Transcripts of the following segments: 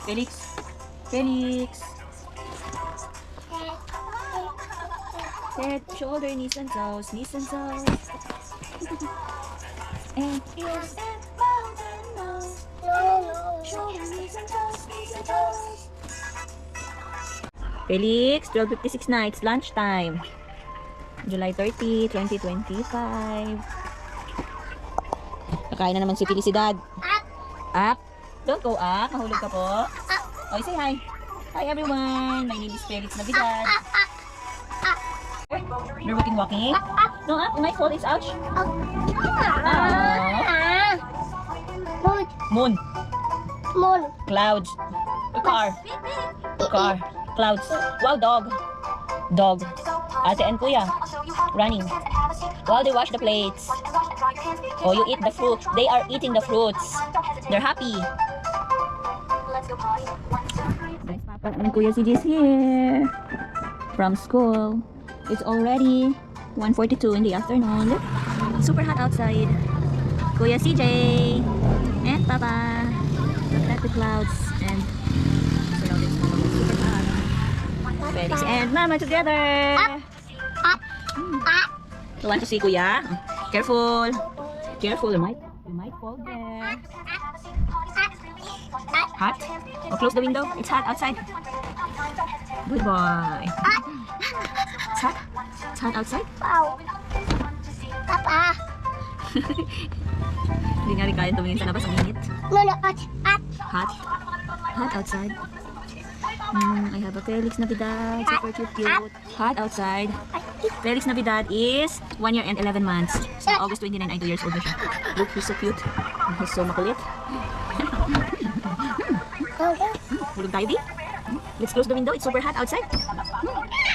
Felix. Felix. Head, shoulder, knees and toes. Knees and toes. And ears and mouth and nose. Shoulder, knees and toes. Knees and toes. Felix, 12:56 na. It's lunchtime. July 30, 2025. Nakain na naman si Felicidad. Up. Don't go up. Mahulog ka po. Okay, say hi. Hi everyone. My name is Felix Navidad. You're walking. No, up. My fault is ouch. Moon. Clouds. A car. Clouds. Wow, dog. Ate and kuya. Running. While they wash the plates. Oh, you eat the fruit. They are eating the fruits. They're happy. Guys, Papa and Kuya CJ is here from school. It's already 1:42 in the afternoon. It's super hot outside. Kuya CJ and Papa. Look at the clouds and surroundings. Super hot. Felix and Mama together. You want to see Kuya? Careful. You might fall there. Hot? Oh, close the window. It's hot outside. Good boy. It's hot? It's hot outside? Papa. Hindi nga rin kaya tumingin sa labas ang init. Hot? Hot outside. I have a Felix Navidad. Super cute. Hot outside. Felix Navidad is 1 year and 11 months. So August 29 ay 2 years old na siya. Look, he's so cute. He's so makulit. Hulog tayo, di? Let's close the window. It's super hot outside.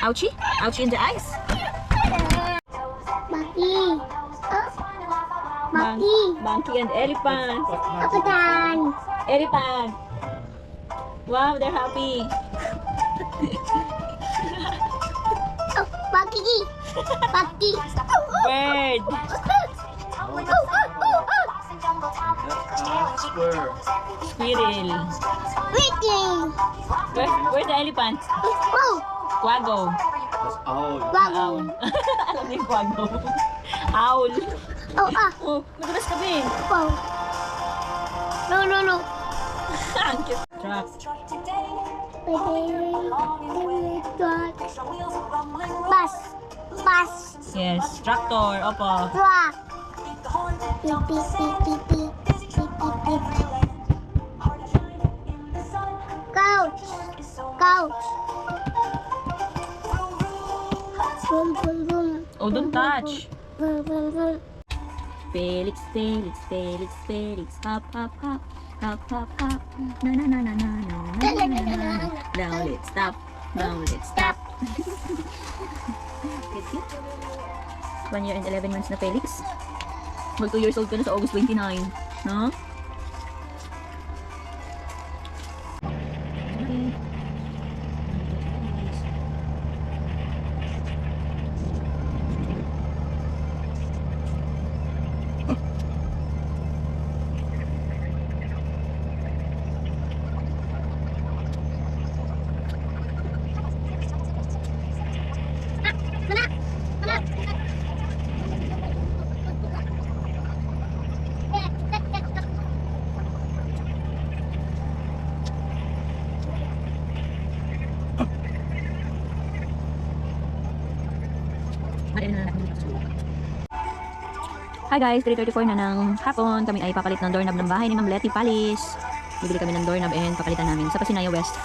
Ouchie. Ouchie in the eyes. Monkey and elephant. Elephant. Wow, they're happy. Bird. Squirrel. Where's the elephant? Quaggo. Owl. Alam niyo yung quaggo. Owl. Oh, madulas ka ba eh. No. Ang cute. Truck. Bus. Yes, tractor. Opo. Truck. Couch. Boom. Oh, don't touch. Boom. Felix. Hop. Na. Now let's stop. Cute. 1 year and 11 months na Felix. Mag 2 years old ka na sa August 29. No? Hi guys, 3:34 na ng hapon. Kami ay papalit ng doorknob ng bahay ni Ma'am Letty Palace. Bibili kami ng doorknob and papalitan namin sa Pasinaya West.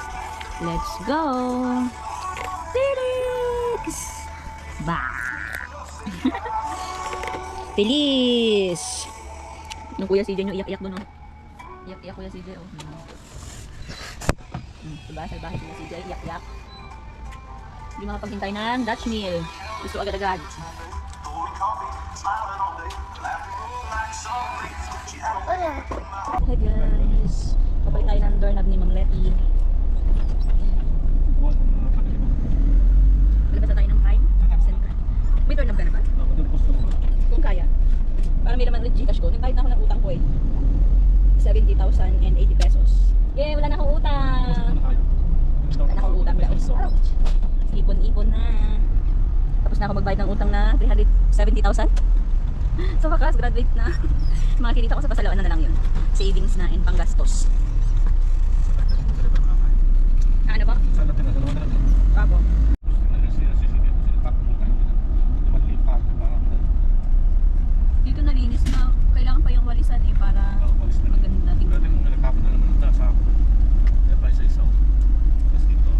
Let's go! Felix! Bah! Feliz! Yung Kuya CJ nyo, iyak-iyak doon, oh. Iyak-iyak Kuya CJ, oh. Diba, sa bahay Kuya CJ, iyak-iyak. Hindi makapaghintay ng Dutch meal. Gusto agad-agad. Hi guys, papalit tayo ng doorknob ni Ma'am Letty. Malabas na tayo ng Prime Center. May doorknob ka na ba? Kung kaya. Para may laman ulit Gcash ko. Nagbayad na ako ng utang ko eh. 70,080 pesos. Yay, wala na akong utang. Wala na akong utang guys. Ipon-ipon na. Tapos na ako magbayad ng utang na 370,000. So wakas, graduate na. Mga kinita ko sa pasalawaan na lang yun. Savings na and panggastos. Ano ba? Ako. Dito nalinis na. Kailangan pa yung walisan eh para maganda tingnan.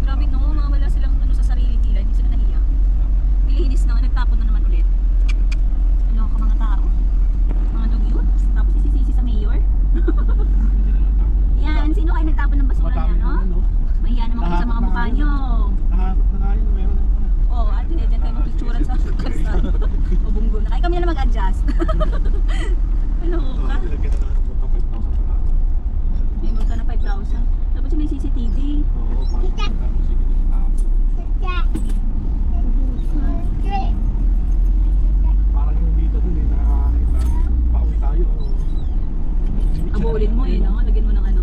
Grabe no, mga wala silang ano sa sarili nila, hindi sila nahiya. Nilinis na, nagtapon na naman ulit. Ano ka mga tao? Mga dugyot. Tapos isisisi sa mayor. Yan, sino kayo nagtapon ng basura niya, no? Mahiya naman kayo sa mga mukha nyo. Oh, ate, dyan tayo magpicturan sa kalsada. O bunggo na. Kaya kami na mag-adjust. Ano ka? May multa na 5,000. Tapos may CCTV. Abulin mo eh, no? Lagyan mo ng ano.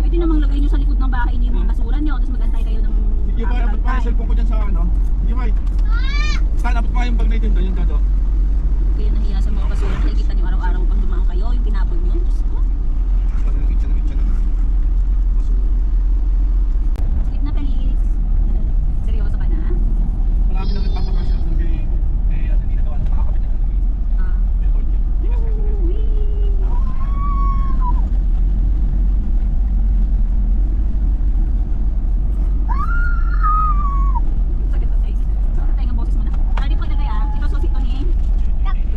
Pwede namang lagay nyo sa likod ng bahay niyo yung mga basura nyo. Tapos mag-antay kayo ng Hindi ba, abot pa yung cellphone ko dyan sa ano? Hindi ba? Saan abot pa yung bag na ito doon, yung dado? Kaya nahiya sa mga basura. Nakikita nyo araw-araw pag dumaan kayo. Yung tinapon nyo. Diyos ko. Nakikita na. Sleep na, Felix. Seryoso ka na? Marami nang nagpapakasya ng ano, hindi nagawa ng makakapit ng Ah. method niya. Hindi kasi Sakit pa tayo. Sakit tayo ng boses mo na. Ready po na kaya? Ito sosito ni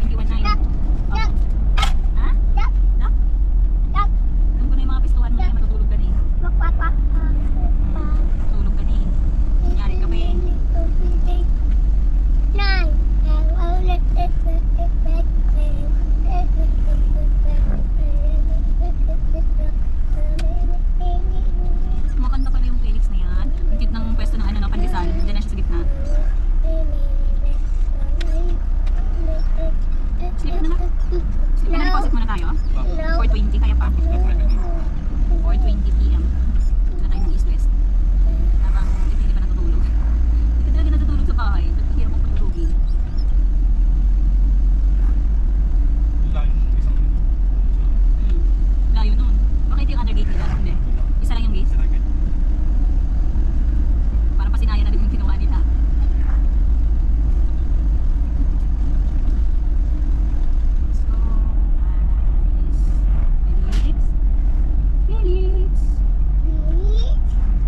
21 na yun. Oh. Ha? Duck? Alam ko na yung mga pistuhan mo na matutulog ka na eh. Tulog ka na eh. Kunyari ka pa eh. Makanta pala yung Felix na yan. Ang cute ng pwesto ng ano, ng pandesal. Diyan na siya sa gitna. Sleep na na. Sleep na na. Deposit muna tayo. 4:20 kaya pa. 4:20 PM. Na tayo ng east-west. Habang hindi pa natutulog. Hindi ka talaga natutulog sa bahay. Hirap mo patulogin. layo ng isang Layo nun. Bakit yung other gate nila? Hindi. Isa lang yung gate. sinagit. Para pasinayan na din yung ginawa nila. Let's go. Nice. Felix. Felix.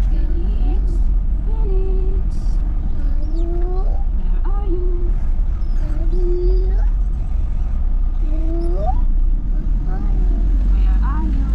Felix. Felix. Where are you? Where are you? Felix. Where are you?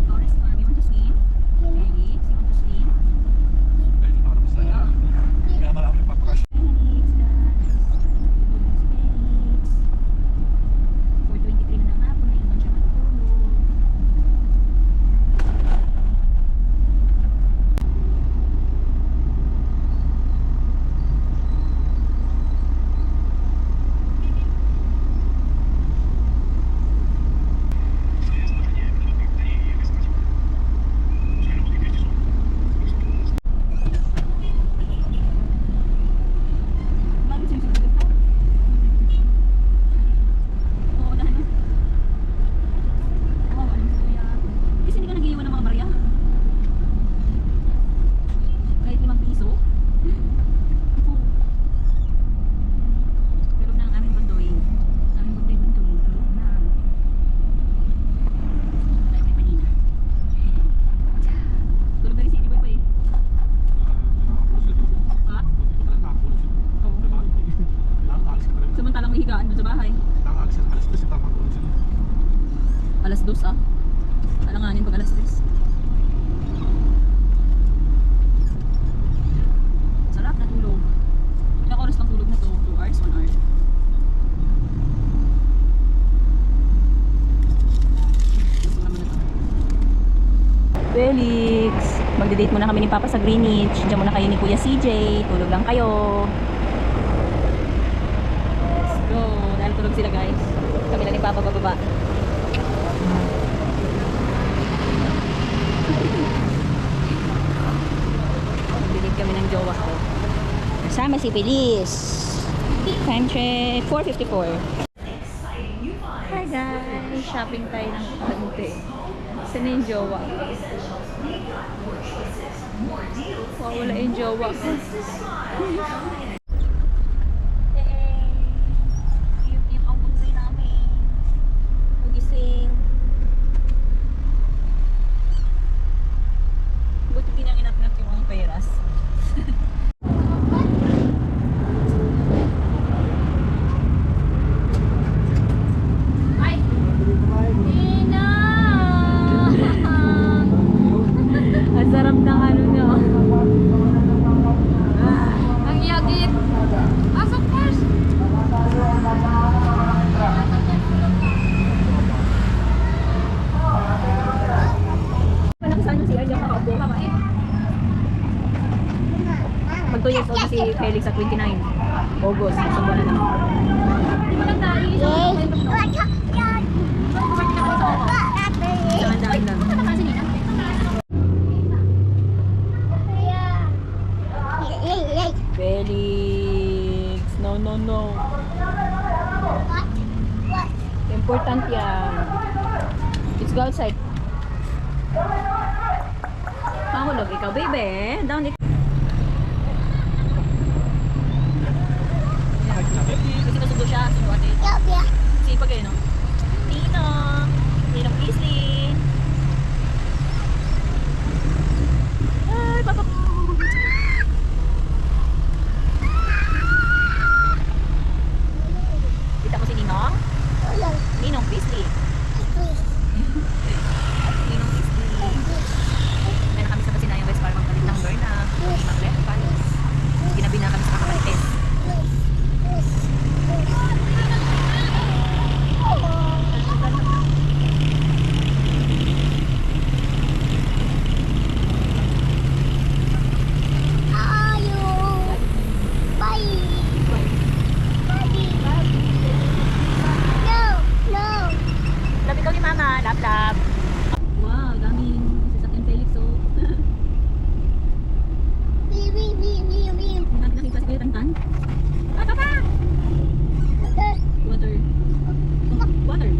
Forest Farm, you want to swim? Felix, you want to swim? Ayun, para masaya. Kaya marami nagpapakasya. Felix, guys. Felix. 4:23 na ng hapon, ngayon lang siya matutulog. Bakit sinusunod ka? Oo, lahat na. Oo, alam ko kuya. Kasi hindi ka nag-iwan ng mga barya. Kahit 5 piso. Oo. Tulog na ang aming bandoy. Aming bandoy. Tulog na. Tayo may panina. Tulog na rin si Boy pa eh. Ha? Oo. Samantalang may higaan doon sa bahay. 2 ah. Alanganin pag alas 3. Sarap na tulog. Ilang oras lang tulog na to? 2 hours? 1 hour? Gusto naman na to. Felix! Magde-date muna kami ni Papa sa Greenwich. Diyan muna kayo ni Kuya CJ. Tulog lang kayo. Let's go. Dahil tulog sila guys. Kami lang ni Papa bababa. Magde-date kami ng jowa ko. Kasama si Feliz. Time check. 4:54. Hi guys! Shopping tayo ng konti. Saan yung jowa? Wala yung jowa ko. Yung ang bunsoy namin. Magising. Buti din ang inat-nat yung mga peras. Ay! Nina! Ang sarap ng ano nyo. Ang yagit. Asok first. Saan yung si Arja makaupo ka eh? Mag 2 years old na si Felix sa 29 August. Isang buwan na lang. Hindi mo lang tayo. Dahan-dahan lang. Felix! No, no, no. Important yan. Let's go outside. Pangulog ikaw, baby. Down it. Kasi masundo siya. Sundo atin. Sipag eh, no? Ninong Isley. Ay, papa. Kita mo si Ninong? Ninong Isley. Ninong Isley. Meron kami sa Pasinayang West para magpalit ng burn na mag-left palis. Ginabi na kami sa kakabalites. Love ikaw ni Mama. Love, love. Wow, daming sasakyan Felix, oh. Nakita si Kuya Tantan. Ah, papa! Water. Water.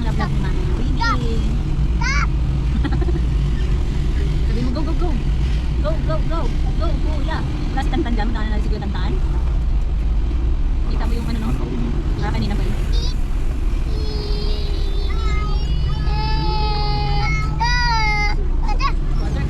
Love, love ni Mama. Baby. Sabi mo, go, go, go. Go, go, go. Go, kuya. Wala si Tantan dyan. Magkano na si Kuya Tantan? Kita mo yung ano, no? Kanina pa yun. Water.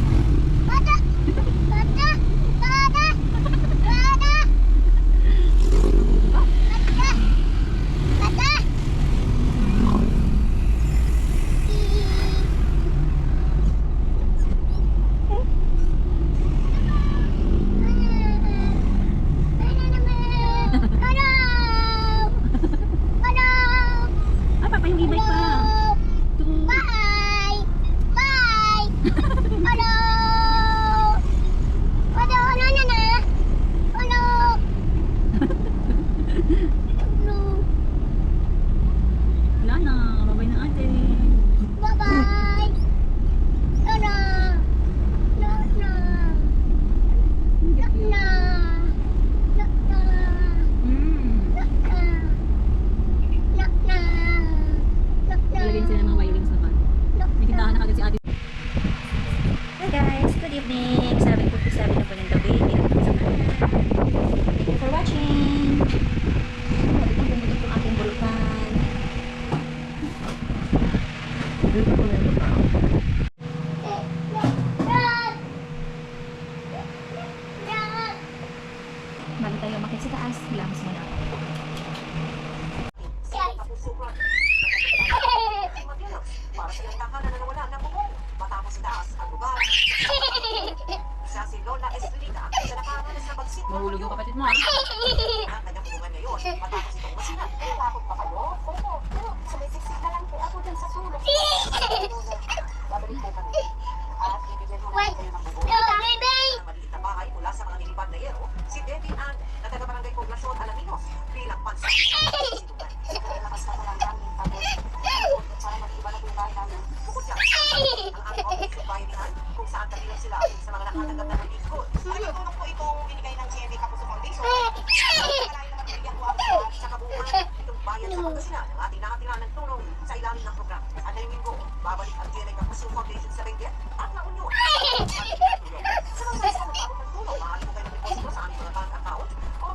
Ah, papa, yung e-bike pa. Wala na. Babay na ate. Lalagyan sila ng wirings na pa. May kintahan na kagad si ate. Hi guys, good evening. 7:57 na po ng gabi. Thank you for watching. Sabi ko bumulog yung ating bulkan. Bago tayo makit sa taas, hilamos muna ako. Mahulog yung kapatid mo ah. Ang kanyang hubungan ngayon, matapos itong masina. Takot pa kayo? Oo, pero sumisiksik na lang po ako dyan sa sulok. Babalik po kami. At bibigyan mo namin kayo ng bubuhay. No, baby! Ang maliit na bahay mula sa mga nilipad na yero, si Debbie Ann, na taga-barangay Poblacion, Alaminos, bilang pansaksidugan. Lakas na ko lang namin tapos. Para mag-iba na po yung bahay namin. Bukod dyan, ang aming office yung bahay ni Ann, kung saan kabilang sila sa mga nakatanggap na relief goods. Nagtutulong po itong binigay ng GMA Kapuso Foundation. Kalahin naman binigyan po ang lahat sa kabuuan itong bayan sa Pangasinan ng ating nakatira ng tulong sa ilalim ng program. At ngayong linggo, babalik ang GMA Kapuso Foundation sa Benguet at La Union. Sa mga gusto magpabot ng tulong, maaari po kayo mag-deposito sa aming mga bank account o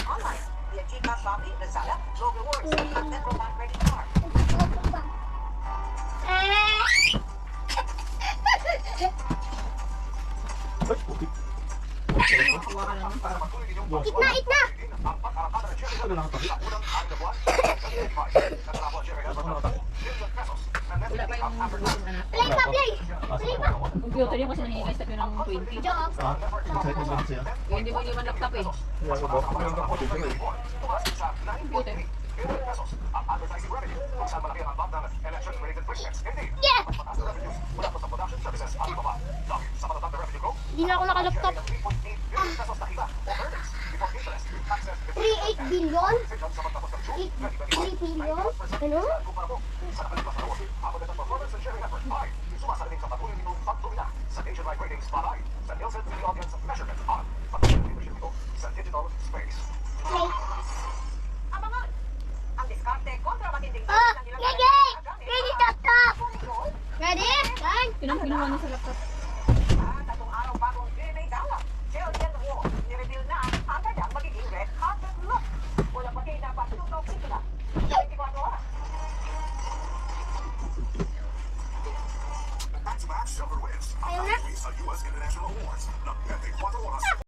online via GCash, Shopee, Lazada, Globe Rewards, at Metro Bank Credit Card. Itna, itna! Ano lang ito? Wala pa yung anak. Play pa, play! Play pa! Computer yung kasi nangyayari sa ng 20. Excited ba siya? Kaya hindi mo iwan laptop eh. Wala ko ba? Meron ako dito eh. Computer. Yeah! Hindi na ako nakalaptop. 3.8 billion? 3 billion? Ano? Play. Abangan! Ang diskarte kontra matinding Oh, Gigi! Gigi, stop, stop! Ready? One. Ginawa niya sa laptop.